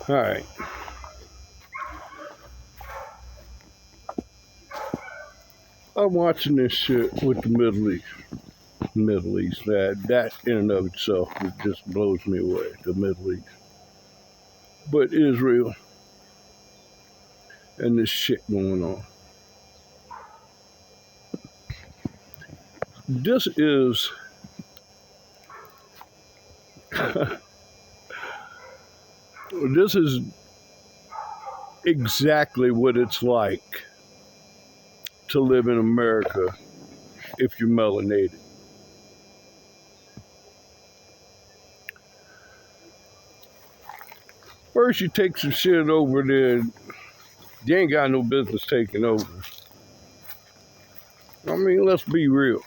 All right. I'm watching this shit with the Middle East. Middle East. That in and of itself it just blows me away. The Middle East, but Israel and this shit going on. This is this is exactly what it's like to live in America if you're melanated. First, you take some shit over there you ain't got no business taking over. I mean, let's be real.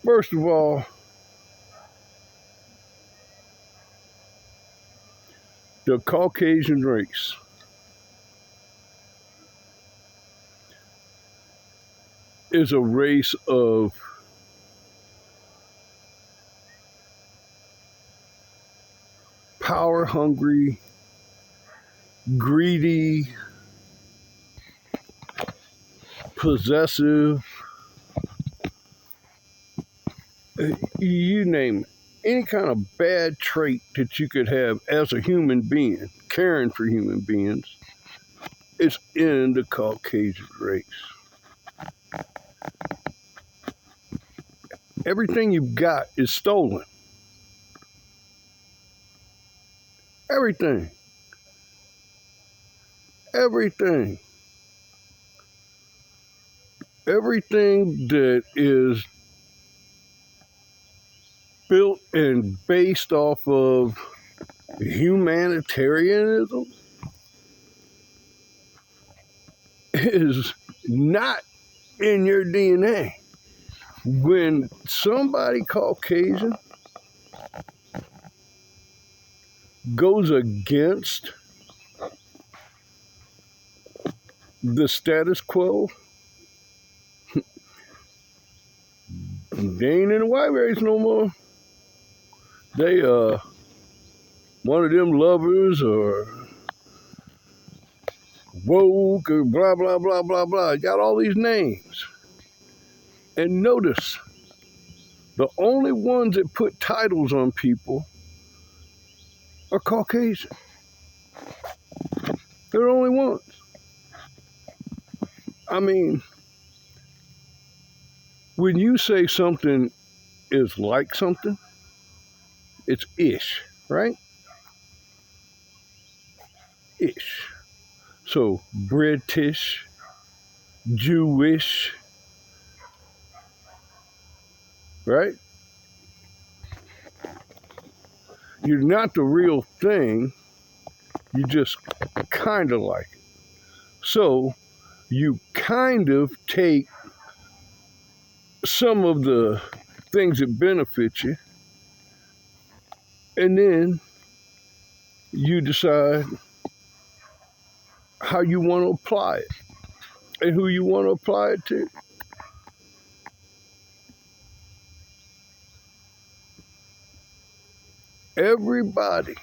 First of all, the Caucasian race is a race of power hungry, greedy, possessive, you name it. Any kind of bad trait that you could have as a human being, caring for human beings, is in the Caucasian race. Everything you've got is stolen. Everything. Everything. Everything that is built and based off of humanitarianism is not in your DNA. When somebody Caucasian goes against the status quo, they ain't in the white race no more. They one of them lovers or woke or blah blah blah blah blah. Got all these names. And notice, the only ones that put titles on people are Caucasian. They're the only ones. I mean, when you say something is like something, it's ish, right? Ish. So British, Jewish, right? You're not the real thing, you just kind of like it. So you kind of take some of the things that benefit you, and then you decide how you want to apply it and who you want to apply it to. Everybody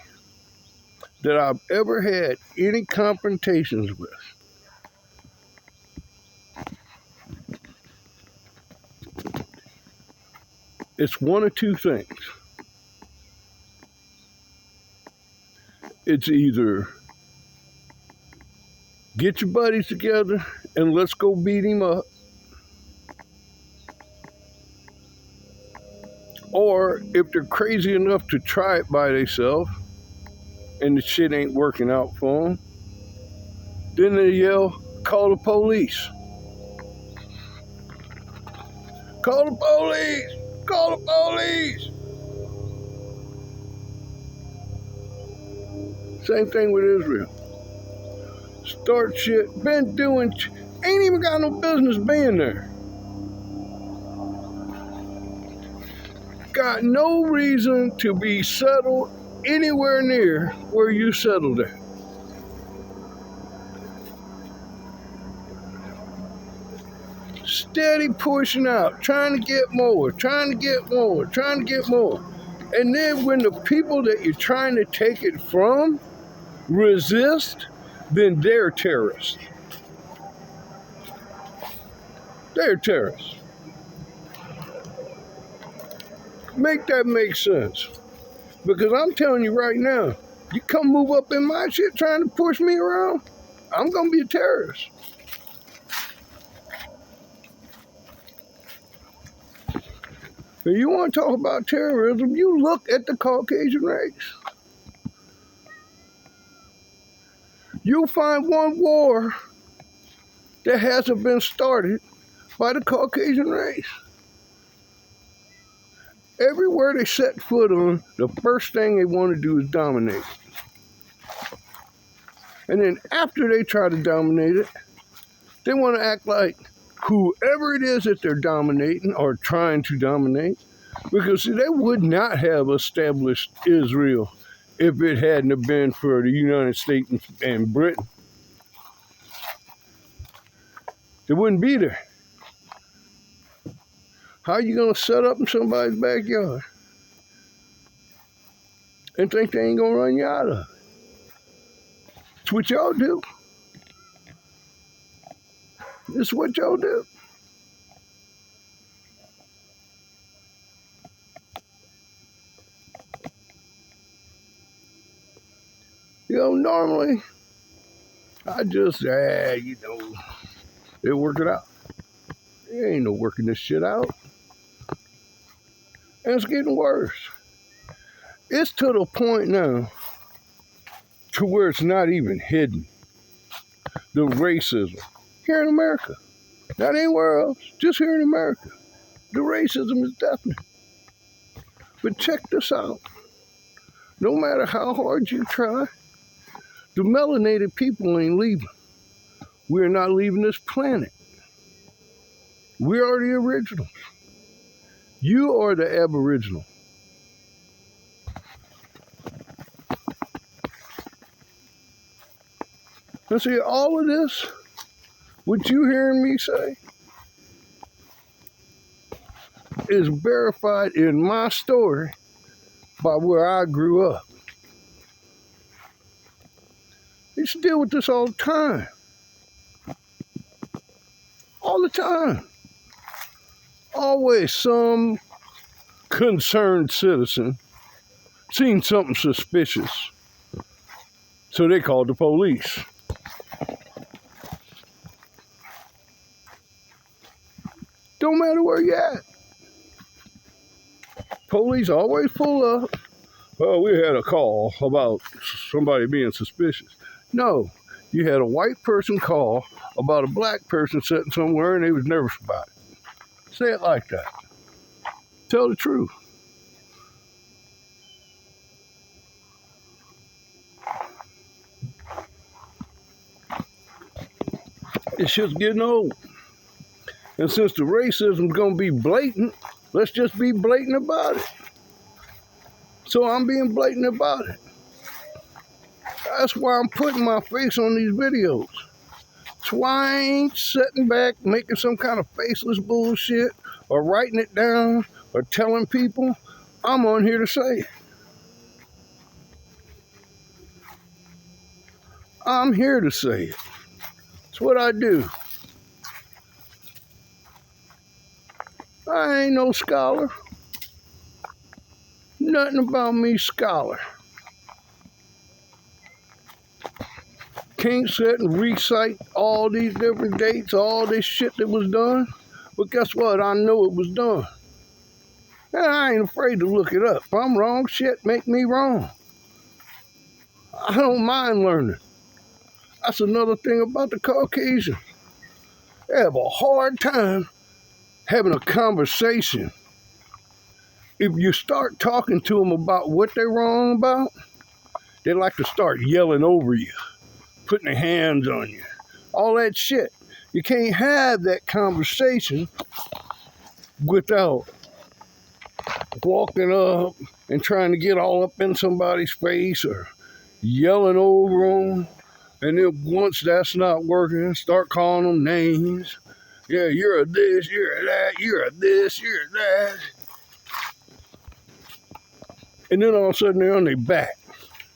that I've ever had any confrontations with, it's one of two things. It's either get your buddies together and let's go beat him up, or if they're crazy enough to try it by themselves and the shit ain't working out for them, then they yell, call the police. Call the police! Call the police! Same thing with Israel. Start shit, been doing, ain't even got no business being there. Got no reason to be settled anywhere near where you settled at. Steady pushing out, trying to get more, trying to get more, trying to get more. And then when the people that you're trying to take it from resist, then they're terrorists. They're terrorists. Make that make sense. Because I'm telling you right now, you come move up in my shit trying to push me around, I'm going to be a terrorist. If you want to talk about terrorism, you look at the Caucasian race. You'll find one war that hasn't been started by the Caucasian race. Everywhere they set foot on, the first thing they want to do is dominate. And then after they try to dominate it, they want to act like whoever it is that they're dominating or trying to dominate, because see, they would not have established Israel if it hadn't have been for the United States and Britain. They wouldn't be there. How are you going to set up in somebody's backyard and think they ain't going to run you out of it? It's what y'all do. It's what y'all do. You know, normally, I just, they work it out. There ain't no working this shit out. And it's getting worse. It's to the point now to where it's not even hidden. The racism here in America. Not anywhere else, just here in America. The racism is definite. But check this out. No matter how hard you try, the melanated people ain't leaving. We're not leaving this planet. We are the originals. You are the aboriginal. And see, all of this, what you hearing me say, is verified in my story by where I grew up. They used to deal with this all the time. All the time. Always some concerned citizen seen something suspicious, so they called the police. Don't matter where you're at. Police always pull up. Oh, we had a call about somebody being suspicious. No, you had a white person call about a black person sitting somewhere and they was nervous about it. Say it like that. Tell the truth. It's just getting old. And since the racism's gonna be blatant, let's just be blatant about it. So I'm being blatant about it. That's why I'm putting my face on these videos. That's why I ain't sitting back making some kind of faceless bullshit or writing it down or telling people. I'm on here to say it. I'm here to say it. It's what I do. I ain't no scholar. Nothing about me scholar. Can't sit and recite all these different dates, all this shit that was done. But guess what? I know it was done. And I ain't afraid to look it up. If I'm wrong, shit, make me wrong. I don't mind learning. That's another thing about the Caucasians. They have a hard time having a conversation. If you start talking to them about what they're wrong about, they like to start yelling over you, putting their hands on you, all that shit. You can't have that conversation without walking up and trying to get all up in somebody's face or yelling over them. And then once that's not working, start calling them names. Yeah, you're a this, you're a that, you're a this, you're a that. And then all of a sudden they're on their back.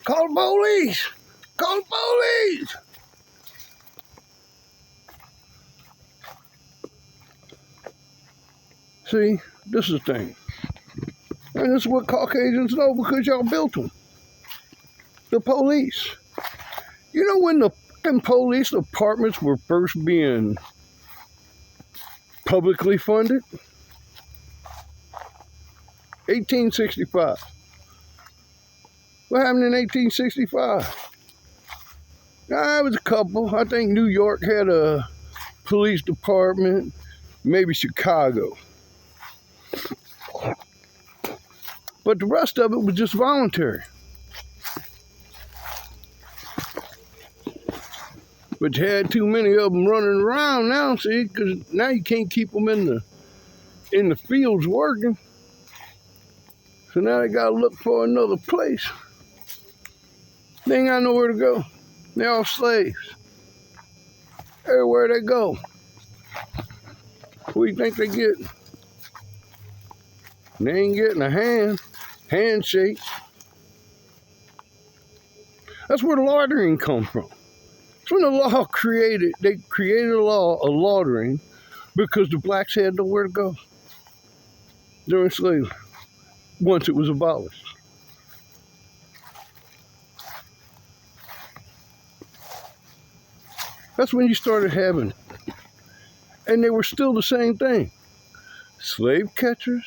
Call the police! Call the police! See, this is the thing. And this is what Caucasians know because y'all built them. The police. You know when the fucking police departments were first being publicly funded? 1865. What happened in 1865? It was a couple. I think New York had a police department, maybe Chicago. But the rest of it was just voluntary. But you had too many of them running around now, see, because now you can't keep them in the fields working. So now they got to look for another place. They ain't got nowhere to go. They're all slaves. Everywhere they go. Who do you think they get? They ain't getting a handshake. That's where the laundering come from. That's when the law they created a law of laundering because the blacks had nowhere to go during slavery once it was abolished. That's when you started having it. And they were still the same thing. Slave catchers.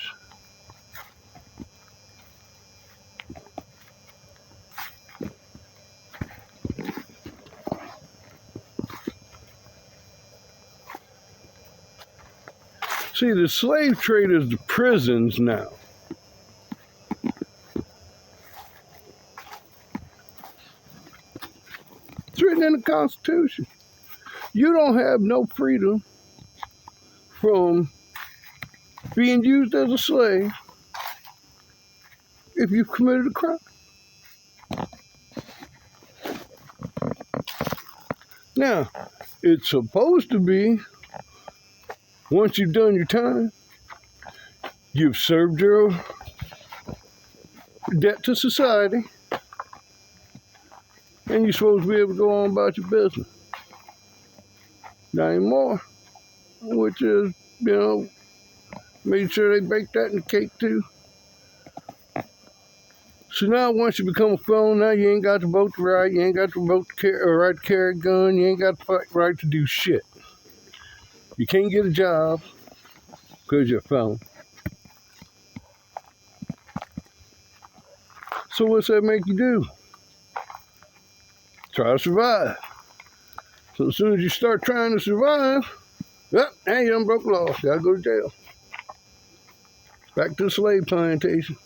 See, the slave trade is the prisons now. It's written in the Constitution. You don't have no freedom from being used as a slave if you've committed a crime. Now, it's supposed to be, once you've done your time, you've served your debt to society, and you're supposed to be able to go on about your business. Not anymore, which is, making sure they bake that in the cake too. So now once you become a felon, now you ain't got the vote right, you ain't got the vote right to carry a gun, you ain't got the right to do shit. You can't get a job because you're a felon. So what's that make you do? Try to survive. So as soon as you start trying to survive, now you done broke the law. You gotta go to jail. Back to the slave plantation.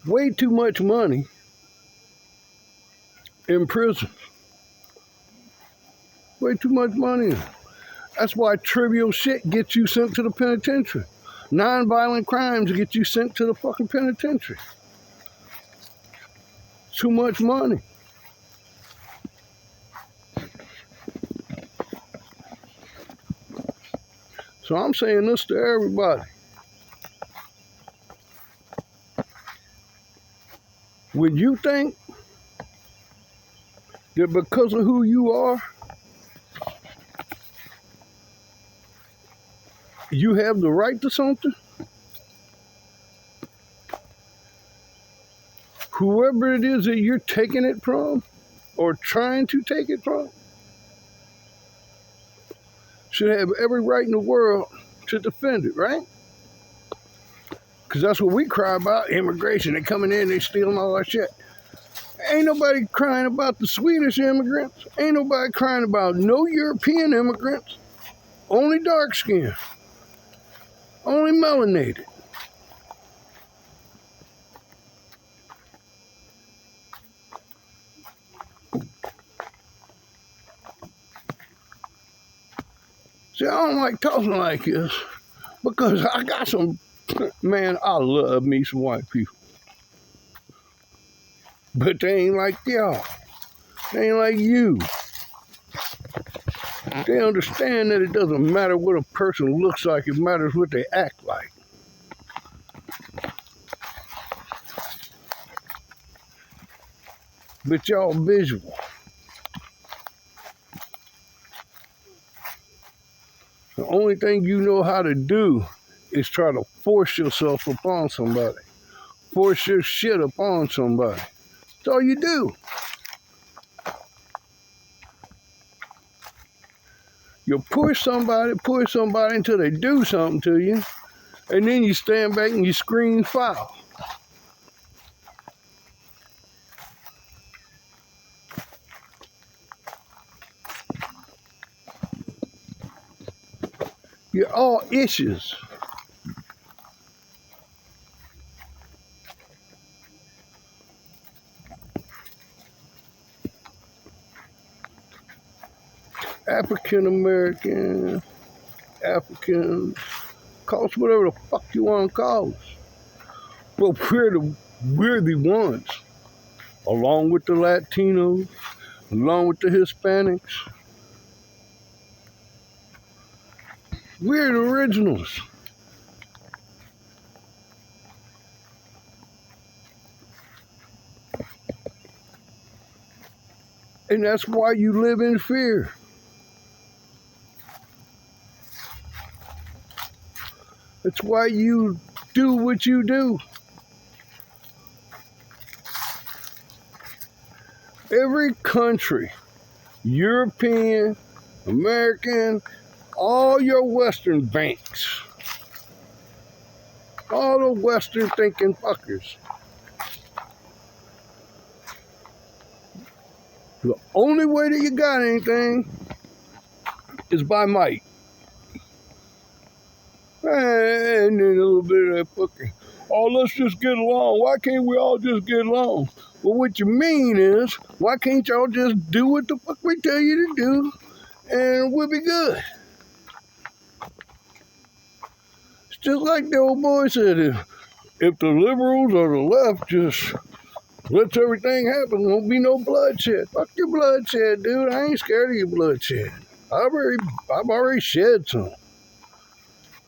Way too much money in prison. Way too much money. That's why trivial shit gets you sent to the penitentiary. Non-violent crimes get you sent to the fucking penitentiary. Too much money. So I'm saying this to everybody. Would you think that because of who you are, you have the right to something? Whoever it is that you're taking it from or trying to take it from should have every right in the world to defend it, right? Because that's what we cry about, immigration. They coming in, they stealing all our shit. Ain't nobody crying about the Swedish immigrants. Ain't nobody crying about no European immigrants. Only dark skin. Only melanated. See, I don't like talking like this because I got some, man, I love me some white people. But they ain't like y'all. They ain't like you. They understand that it doesn't matter what a person looks like, it matters what they act like. But y'all visual. The only thing you know how to do is try to force yourself upon somebody. Force your shit upon somebody. That's all you do. You push somebody until they do something to you, and then you stand back and you scream foul. You're all issues. African American, Africans, call us whatever the fuck you want to call us. But we're the ones, along with the Latinos, along with the Hispanics. We're the originals. And that's why you live in fear. That's why you do what you do. Every country, European, American, all your Western banks, all the Western thinking fuckers. The only way that you got anything is by might. And then a little bit of that fucking, oh, let's just get along. Why can't we all just get along? Well, what you mean is, why can't y'all just do what the fuck we tell you to do, and we'll be good? It's just like the old boy said, if the liberals or the left just lets everything happen, won't be no bloodshed. Fuck your bloodshed, dude. I ain't scared of your bloodshed. I've already shed some.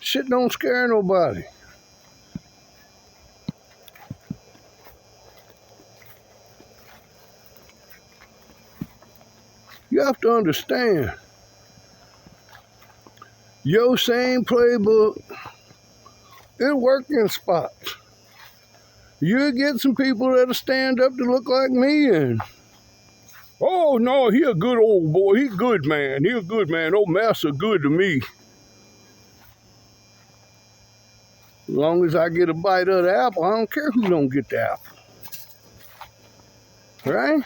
Shit don't scare nobody. You have to understand, your same playbook, it works in spots. You get some people that'll stand up to look like me and, oh no, he a good old boy, he a good man, old master good to me. As long as I get a bite of the apple, I don't care who don't get the apple. Right?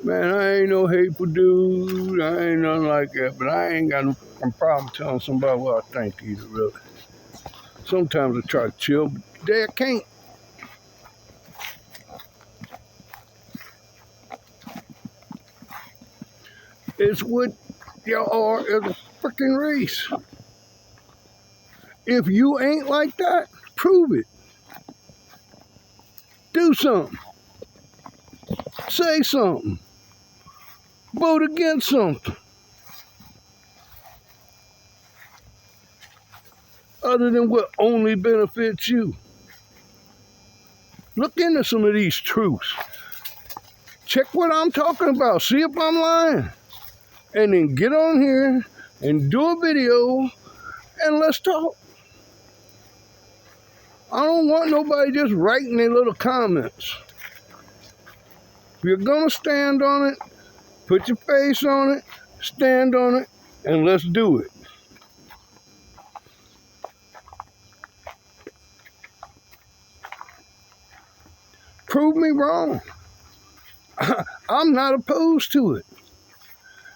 Man, I ain't no hateful dude. I ain't nothing like that. But I ain't got no problem telling somebody what I think either, really. Sometimes I try to chill, but today I can't. It's what y'all are as a freaking race. If you ain't like that, prove it. Do something. Say something. Vote against something. Other than what only benefits you. Look into some of these truths. Check what I'm talking about. See if I'm lying. And then get on here and do a video and let's talk. I don't want nobody just writing their little comments. If you're gonna stand on it, put your face on it, stand on it, and let's do it. Prove me wrong. I'm not opposed to it.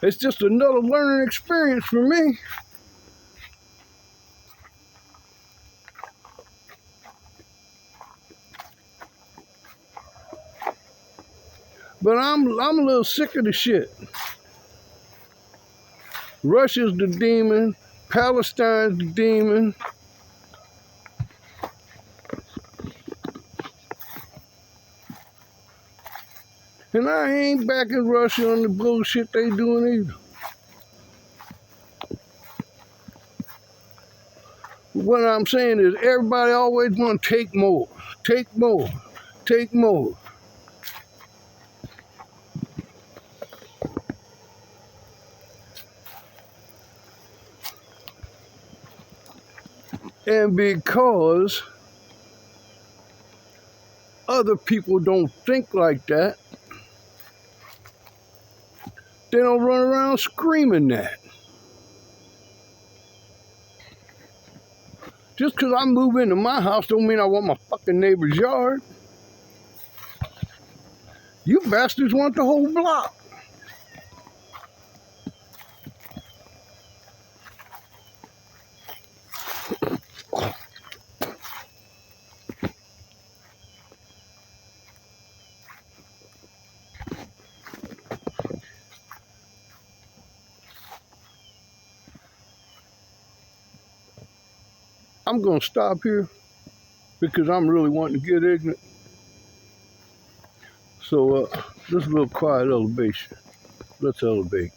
It's just another learning experience for me. But I'm a little sick of the shit. Russia's the demon. Palestine's the demon. And I ain't backing Russia on the bullshit they doing either. What I'm saying is everybody always want to take more, take more, take more. And because other people don't think like that, they don't run around screaming that. Just because I move into my house don't mean I want my fucking neighbor's yard. You bastards want the whole block. I'm going to stop here because I'm really wanting to get ignorant. So, this is a little quiet elevation. Let's elevate.